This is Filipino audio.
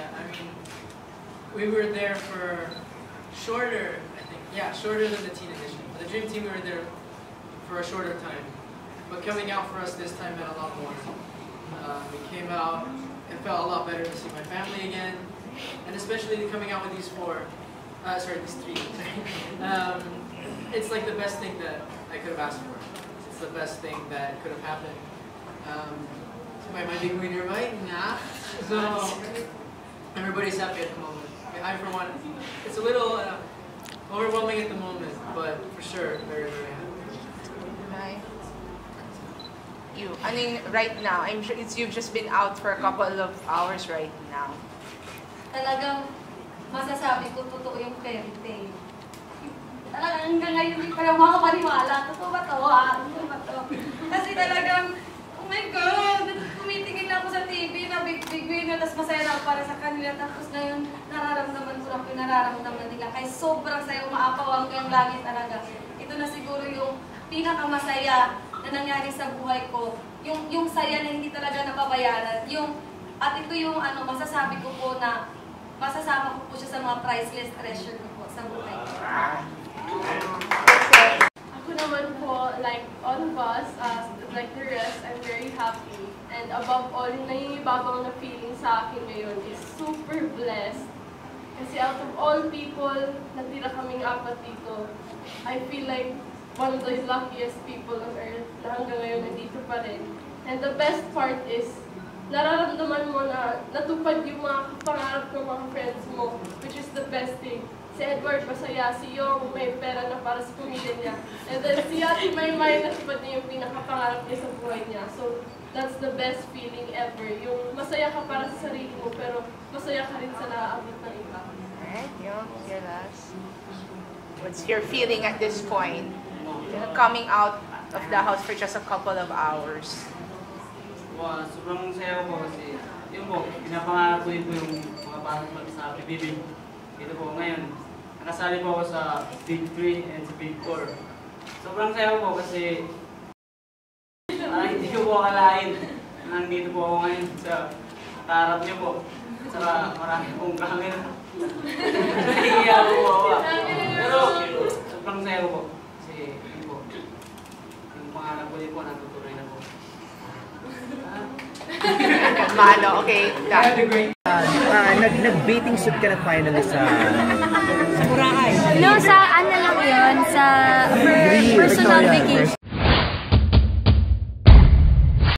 Yeah, I mean, we were there for shorter, I think. Yeah, shorter than the teen edition. For the Dream Team, we were there for a shorter time. But coming out for us this time meant a lot more. We came out, it felt a lot better to see my family again. And especially coming out with these these three. It's like the best thing that I could have asked for. It's the best thing that could have happened. May big winner, right? Nah. So everybody's happy at the moment. I, for one, it's a little overwhelming at the moment, but for sure, very, very happy. Right. I mean, right now, I'm sure you've just been out for a couple of hours right now. Talagang masasabi ko, totoo yung fairy tale. Talagang hanggang ngayon, hindi pa yung makapaniwala. Totoo ba to? Totoo ba to? Kasi talagang, oh my God! Tumitingin lang ako sa TV na big winner, tapos masaya na ako para sa kanila. Tapos ngayon, nararamdaman ko lang yung nararamdaman nila. Kaya sobrang saya, umaapaw hanggang langit talaga. Ito na siguro yung pinakamasaya na nangyari sa buhay ko. Yung saya na hindi talaga nababayaran. At ito yung masasabi ko po na masasama ko po siya sa mga priceless treasure ko po sa buhay ko. Ako naman po, like all of us, like the rest, I'm very happy. And above all, yung nangingibabang na feeling sa akin ngayon is super blessed. Kasi out of all people, natira kaming apat dito, I feel like one of the luckiest people on earth na hanggang ngayon nandito pa rin. And the best part is, nararamdaman mo na natupad yung mga pangarap ng mga friends mo, which is the best thing. Si Edward masaya, si Yong may pera na para sa pamilya niya. And then si Ate Maymay natupad niya yung pinakapangarap niya sa buhay niya. So that's the best feeling ever. Yung masaya ka para sa sarili mo, pero masaya ka rin sa naaabot ng iba. Alright, Yong, your last. What's your feeling at this point? Coming out of the house for just a couple of hours. Wow, sobrang saya ko kasi yun po, pinapangarap ko po yung mga pasok sa PBB. Dito po ngayon, nakasali po ako sa Big 3 and sa Big 4. Sobrang saya ko po kasi hindi ko po akalain na nandito po ako ngayon sa tarap niyo po. At saka marami pong camera. Nahihiya po ako. Pero sobrang saya ko po kasi yun po, yung pangarap ko din po natutuloy na po. Malo, okay. Nag-bathing suit ka na finally sa Boracay. No, sa ano lang yun, sa personal vacation.